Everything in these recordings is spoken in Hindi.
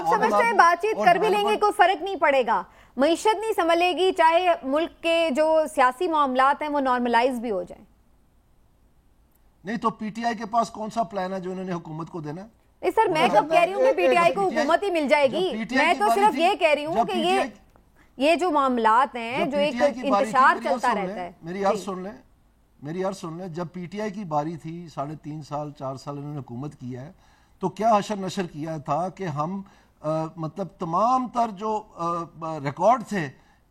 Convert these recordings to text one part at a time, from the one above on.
समझते हैं बातचीत कर भी लेंगे कोई फर्क नहीं पड़ेगा, मईशत नहीं संभलेगी, चाहे मुल्क के जो सियासी मामलात हैं वो नॉर्मलाइज भी हो जाए। नहीं तो पीटीआई के पास कौन सा प्लान है जो इन्होंने हुकूमत को देना? नहीं सर, मैं कब कह रही हूँ कि पीटीआई को हुकूमत ही मिल जाएगी, मैं तो सिर्फ ये कह रही हूँ कि ये जो मामलात हैं जो एक इंतशार चलता रहता है। मेरी अर्ज सुन ले, जब पीटीआई की बारी थी 3.5 साल 4 साल इन्होंने हुकूमत किया है, तो क्या हशर नशर किया था कि हम मतलब तमाम तर जो रिकॉर्ड थे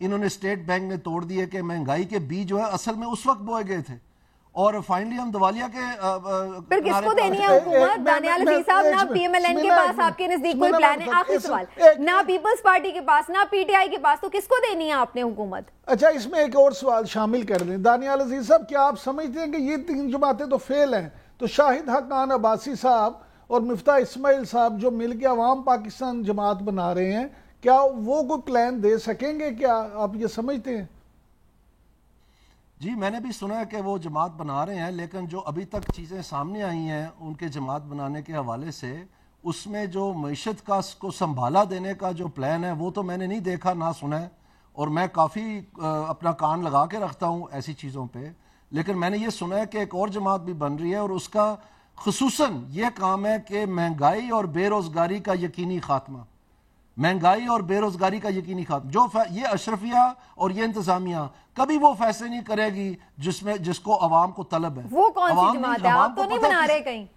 इन्होंने स्टेट बैंक में तोड़ दिए कि महंगाई के बीज जो है असल में उस वक्त बोए गए थे और फाइनली हम दिवालिया के फिर किसको देनी है हुकूमत? दानियाल अजीज साहब, ना पीएमएलएन के पास आपके नजदीक कोई प्लान है? आखिरी सवाल, ना पीपल्स पार्टी के पास ना पीटीआई के पास, तो किसको देनी है आपने हुकूमत? अच्छा, इसमें एक और सवाल शामिल कर दें। दानियाल अजीज साहब, क्या आप समझते हैं कि ये 3 जमातें तो फेल हैं, तो शाहिद हक्कान अब्बासी साहब और मिफ्ता इस्माइल साहब जो मिलकर अवाम पाकिस्तान जमात बना रहे हैं, क्या वो कोई प्लान दे सकेंगे? क्या आप ये समझते हैं? जी, मैंने भी सुना है कि वो जमात बना रहे हैं, लेकिन जो अभी तक चीज़ें सामने आई हैं उनके जमात बनाने के हवाले से, उसमें जो मईशत का को संभाला देने का जो प्लान है वो तो मैंने नहीं देखा ना सुना है, और मैं काफ़ी अपना कान लगा के रखता हूँ ऐसी चीज़ों पे। लेकिन मैंने ये सुना है कि एक और जमात भी बन रही है और उसका खुसूसन ये काम है कि महंगाई और बेरोज़गारी का यकीनी खात्मा, महंगाई और बेरोजगारी का यकीनी खात्मा। जो ये अशरफिया और ये इंतजामिया कभी वो फैसले नहीं करेगी जिसको अवाम को तलब है। वो कौन सी जमात है? आप तो नहीं बना रहे कहीं?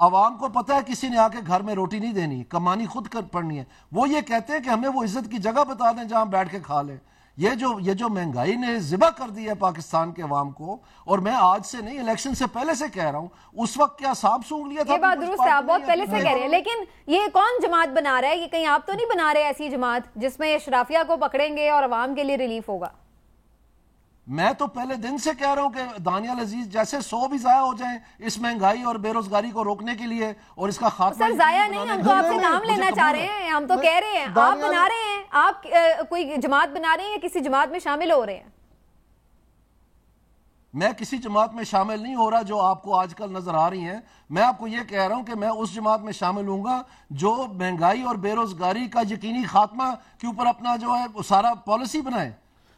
अवाम को पता है किसी ने आके घर में रोटी नहीं देनी, कमानी खुद कर पड़नी है। वो ये कहते हैं कि हमें वो इज्जत की जगह बता दें जहां बैठ के खा लें। ये जो महंगाई ने जिबा कर दी है पाकिस्तान के अवाम को, और मैं आज से नहीं इलेक्शन से पहले से कह रहा हूं, उस वक्त क्या सांप सूंघ लिया था? ये बात दुरुस्त है, आप बहुत पहले से कह रहे हैं, लेकिन ये कौन जमात बना रहा है? ये कहीं आप तो नहीं बना रहे ऐसी जमात जिसमें अशराफिया को पकड़ेंगे और अवाम के लिए रिलीफ होगा? मैं तो पहले दिन से कह रहा हूं कि दानियाल अजीज जैसे 100 भी जाया हो जाए इस महंगाई और बेरोजगारी को रोकने के लिए और इसका खात्मा। सर जाया नहीं, हम तो आपसे नाम लेना चाह रहे हैं, हम तो कह रहे हैं आप बना रहे हैं, आप कोई जमात बना रहे हैं या किसी जमात में शामिल हो रहे हैं? मैं किसी जमात में शामिल नहीं हो रहा जो आपको आजकल नजर आ रही हैं। मैं आपको यह कह रहा हूं कि मैं उस जमात में शामिल हूंगा जो महंगाई और बेरोजगारी का यकीनी खात्मा के ऊपर अपना जो है सारा पॉलिसी बनाए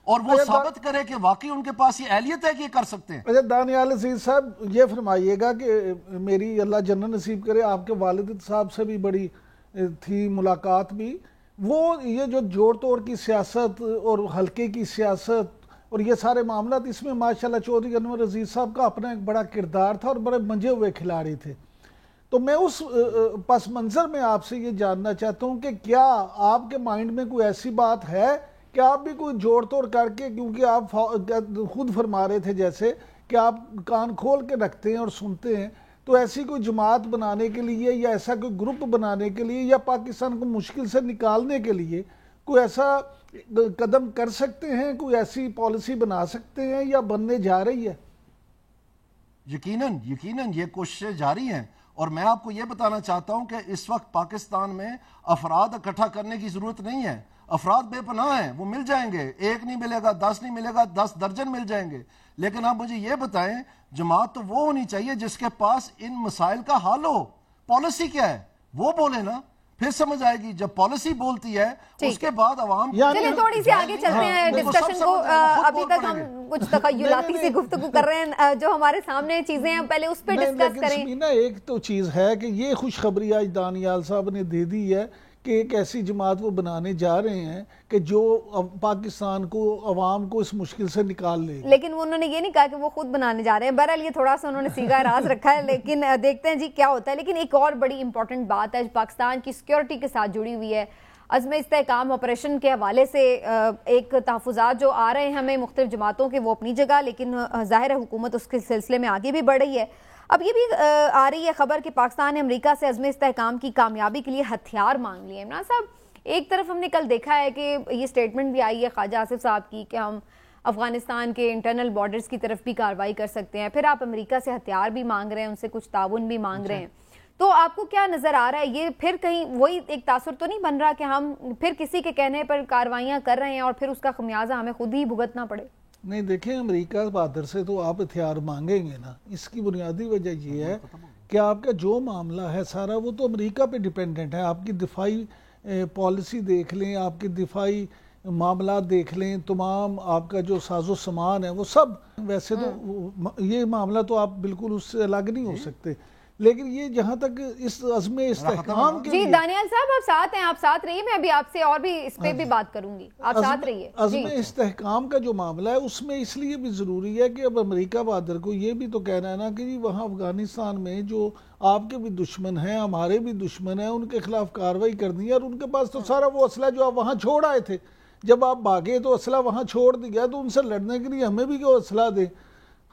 और वो साबित करे कि वाकई उनके पास ये अहलियत है कि ये कर सकते हैं। अच्छा दानियाल अजीज साहब, ये फरमाइएगा कि मेरी अल्लाह जन्नत नसीब करे, आपके वालिद साहब से भी बड़ी थी मुलाकात भी, वो ये जो जोड़ तोड़ की सियासत और हल्के की सियासत और ये सारे मामला, इसमें माशाल्लाह चौधरी अनवर अजीज साहब का अपना एक बड़ा किरदार था और बड़े मंजे हुए खिलाड़ी थे। तो मैं उस पस मंजर में आपसे ये जानना चाहता हूँ कि क्या आपके माइंड में कोई ऐसी बात है कि आप भी कोई जोड़ तोड़ करके, क्योंकि आप खुद फरमा रहे थे जैसे कि आप कान खोल के रखते हैं और सुनते हैं, तो ऐसी कोई जमात बनाने के लिए या ऐसा कोई ग्रुप बनाने के लिए या पाकिस्तान को मुश्किल से निकालने के लिए कोई ऐसा कदम कर सकते हैं, कोई ऐसी पॉलिसी बना सकते हैं या बनने जा रही है? यकीनन यकीनन ये कोशिशें जारी हैं और मैं आपको ये बताना चाहता हूं कि इस वक्त पाकिस्तान में अफराद इकट्ठा करने की जरूरत नहीं है। अफराद बेपनाह हैं, वो मिल जाएंगे, 1 नहीं मिलेगा, 10 नहीं मिलेगा, 10 दर्जन मिल जाएंगे। लेकिन आप मुझे ये बताएं, जमात तो वो होनी चाहिए जिसके पास इन मसाइल का हल हो। पॉलिसी क्या है वो बोले ना, फिर समझ आएगी। जब पॉलिसी बोलती है उसके बाद अवाम। चलिए थोड़ी सी आगे चलते हैं डिस्कशन को। अभी तक हम कुछ तखय्युलाती सी गुफ्तगू कर रहे हैं, जो हमारे सामने चीजें हैं पहले उस पर डिस्कस करें। एक तो चीज है कि ये खुशखबरी आज दानियाल साहब ने दे दी है कि एक ऐसी जमात वो बनाने जा रहे हैं कि जो पाकिस्तान को, अवाम को इस मुश्किल से निकाल ले। लेकिन उन्होंने ये नहीं कहा कि वो खुद बनाने जा रहे हैं। बहरहाल ये थोड़ा सा उन्होंने सीधा राज रखा है, लेकिन देखते हैं जी क्या होता है। लेकिन एक और बड़ी इंपॉर्टेंट बात है पाकिस्तान की सिक्योरिटी के साथ जुड़ी हुई है। अज़्म इस्तेहकाम ऑपरेशन के हवाले से एक तहफ़्फ़ुज़ात जो आ रहे हैं हमें मुख्तलिफ जमातों के, वो अपनी जगह, लेकिन ज़ाहिर है हुकूमत उसके सिलसिले में आगे भी बढ़ रही है। अब ये भी आ रही है खबर कि पाकिस्तान ने अमेरिका से अज़्म इस्तेहकाम की कामयाबी के लिए हथियार मांग लिए। इमरान साहब, एक तरफ हमने कल देखा है कि ये स्टेटमेंट भी आई है ख्वाजा आसिफ साहब की कि हम अफगानिस्तान के इंटरनल बॉर्डर्स की तरफ भी कार्रवाई कर सकते हैं, फिर आप अमेरिका से हथियार भी मांग रहे हैं, उनसे कुछ ताउन भी मांग रहे हैं। तो आपको क्या नजर आ रहा है, ये फिर कहीं वही एक तासुर तो नहीं बन रहा कि हम फिर किसी के कहने पर कार्रवाइयां कर रहे हैं और फिर उसका खमियाजा हमें खुद ही भुगतना पड़े? नहीं, देखें, अमेरिका बहादुर से तो आप हथियार मांगेंगे ना, इसकी बुनियादी वजह ये है कि आपका जो मामला है सारा वो तो अमेरिका पे डिपेंडेंट है। आपकी दिफाई पॉलिसी देख लें, आपके दिफाई मामला देख लें, तमाम आपका जो साजो सामान है वो सब, वैसे तो ये मामला तो आप बिल्कुल उससे अलग नहीं हो सकते, लेकिन ये जहां तक इस अज़्म इस्तेहकाम के जी दानियाल साहब आप साथ हैं, आप साथ रहिए, मैं अभी आपसे और भी इस पे भी बात करूंगी, आप साथ रहिए। अज़्म इस्तेहकाम का जो मामला है उसमें इसलिए भी ज़रूरी है कि अब अमेरिका बहादुर को ये भी तो कहना है ना कि जी वहाँ अफगानिस्तान में जो आपके भी दुश्मन हैं, हमारे भी दुश्मन हैं, उनके खिलाफ कार्रवाई करनी है, और उनके पास तो सारा वो असला जो आप वहाँ छोड़ आए थे, जब आप भागे तो असला वहाँ छोड़ दिया, तो उनसे लड़ने के लिए हमें भी क्यों असला दें,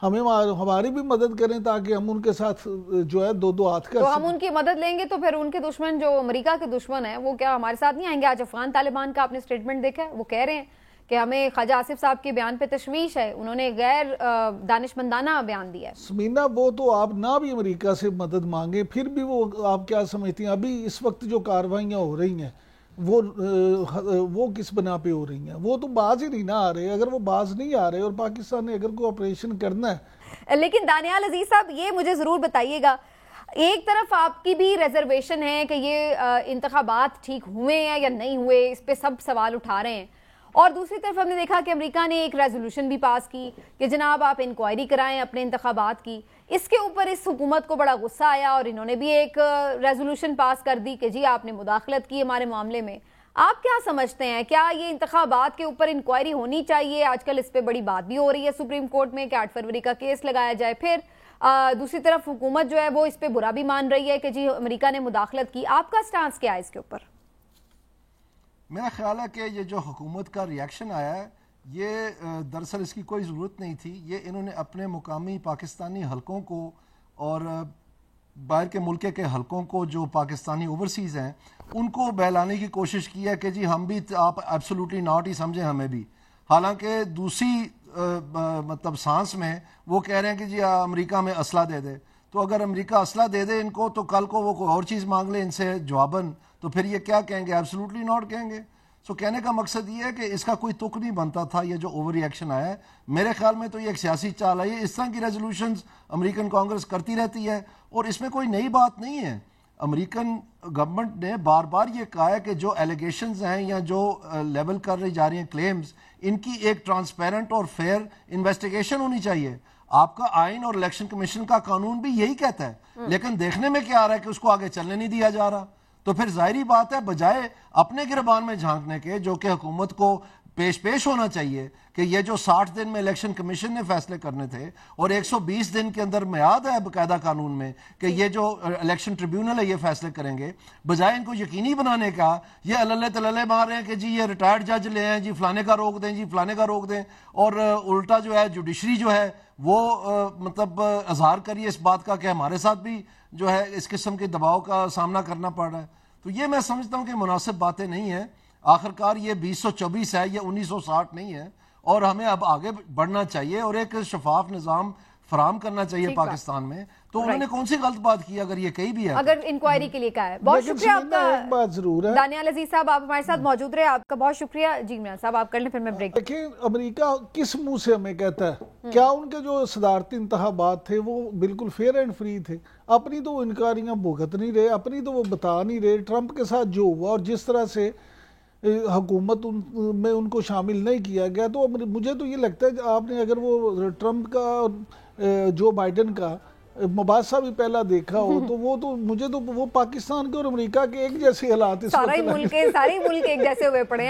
हमें हमारी भी मदद करें ताकि हम उनके साथ जो है दो दो हाथ कर, तो हम उनकी मदद लेंगे तो फिर उनके दुश्मन जो अमेरिका के दुश्मन है वो क्या हमारे साथ नहीं आएंगे? आज अफगान तालिबान का आपने स्टेटमेंट देखा है, वो कह रहे हैं कि हमें ख्वाजा आसिफ साहब के बयान पे तशवीश है, उन्होंने गैर दानिशमंदाना बयान दिया है। समीना वो तो आप ना भी अमेरिका से मदद मांगे फिर भी वो आप क्या समझती हैं, अभी इस वक्त जो कार्रवाइयाँ हो रही हैं वो किस बना पे हो रही हैं? वो तो बाज ही नहीं ना आ रहे, अगर वो बाज नहीं आ रहे और पाकिस्तान ने अगर कोई ऑपरेशन करना है। लेकिन दानियाल अजीज साहब ये मुझे जरूर बताइएगा, एक तरफ आपकी भी रिजर्वेशन है कि ये इंतखाबात ठीक हुए हैं या नहीं हुए, इस पे सब सवाल उठा रहे हैं, और दूसरी तरफ हमने देखा कि अमेरिका ने एक रेजोल्यूशन भी पास की कि जनाब आप इंक्वायरी कराएं अपने इंतखाबात की। इसके ऊपर इस हुकूमत को बड़ा गुस्सा आया और इन्होंने भी एक रेजोल्यूशन पास कर दी कि जी आपने मुदाखलत की हमारे मामले में। आप क्या समझते हैं, क्या ये इंतखाबात के ऊपर इंक्वायरी होनी चाहिए? आजकल इस पर बड़ी बात भी हो रही है सुप्रीम कोर्ट में कि 8 फरवरी का केस लगाया जाए। फिर दूसरी तरफ हुकूमत जो है वो इस पर बुरा भी मान रही है कि जी अमेरिका ने मुदाखलत की। आपका स्टांस क्या है इसके ऊपर? मेरा ख्याल है कि ये जो हुकूमत का रिएक्शन आया है ये दरअसल इसकी कोई ज़रूरत नहीं थी। ये इन्होंने अपने मुकामी पाकिस्तानी हलकों को और बाहर के मुल्क के हलकों को जो पाकिस्तानी ओवरसीज़ हैं उनको बहलाने की कोशिश की है कि जी हम भी, आप एब्सोल्युटली नॉट ही समझें हमें भी। हालांकि दूसरी मतलब सांस में वो कह रहे हैं कि जी अमेरिका में असला दे दे, तो अगर अमेरिका असला दे दे इनको तो कल को वो कोई और चीज़ मांग ले इनसे जवाबन, तो फिर ये क्या कहेंगे? एब्सोल्युटली नॉट कहेंगे। सो कहने का मकसद ये है कि इसका कोई तुक नहीं बनता था। ये जो ओवर रिएक्शन आया है मेरे ख्याल में तो ये एक सियासी चाल है। इस तरह की रेजोल्यूशंस अमेरिकन कांग्रेस करती रहती है और इसमें कोई नई बात नहीं है। अमेरिकन गवर्नमेंट ने बार बार ये कहा है कि जो एलिगेशंस हैं या जो लेवल कर रही जा रही हैं क्लेम्स, इनकी एक ट्रांसपेरेंट और फेयर इन्वेस्टिगेशन होनी चाहिए। आपका आइन और इलेक्शन कमीशन का कानून भी यही कहता है, लेकिन देखने में क्या आ रहा है कि उसको आगे चलने नहीं दिया जा रहा। तो फिर जाहिर बात है बजाय अपने गिरबान में झांकने के, जो कि हुकूमत को पेश होना चाहिए कि ये जो 60 दिन में इलेक्शन कमीशन ने फैसले करने थे और 120 दिन के अंदर मियाद है बकायदा कानून में कि ये जो इलेक्शन ट्रिब्यूनल है ये फैसले करेंगे, बजाय इनको यकीनी बनाने का ये अल्ले तल्ले मार रहे हैं कि जी ये रिटायर्ड जज ले आए, जी फलाने का रोक दें, जी फलाने का रोक दें, और उल्टा जो है जुडिशरी जो है वो मतलब इजहार करिए इस बात का कि हमारे साथ भी जो है इस किस्म के दबाव का सामना करना पड़ रहा है। तो ये मैं समझता हूँ कि मुनासिब बातें नहीं है। आखिरकार ये 2024 है, ये 1960 नहीं है, और हमें अब आगे बढ़ना चाहिए और एक शफाफ निज़ाम फराम करना चाहिए पाकिस्तान में। तो उन्होंने कौन सी गलत बात की अगर ये कहीं भी है, अगर इंक्वायरी के लिए कहा है? बहुत शुक्रिया आपका। एक बात जरूर है दानियाल अजीज साहब, आप हमारे साथ मौजूद रहे, आपका बहुत शुक्रिया। जी इमरान साहब आप कर लें, फिर मैं ब्रेक। देखिए अमेरिका किस मुंह से हमें कहता है, क्या उनके जो सदारती इंतखाबात थे वो बिल्कुल फेयर एंड फ्री थे? अपनी तो वो इंक्वायरियां भुगत नहीं रहे, अपनी तो वो बता नहीं रहे। ट्रंप के साथ जो हुआ और जिस तरह से हुकूमत में उनको शामिल नहीं किया गया, तो मुझे तो ये लगता है आपने अगर वो ट्रंप का जो बाइडेन का मुबासा भी पहला देखा हो तो वो तो मुझे तो वो पाकिस्तान के और अमेरिका के एक जैसे हालात सारे मुल्क एक जैसे हुए पड़े हैं।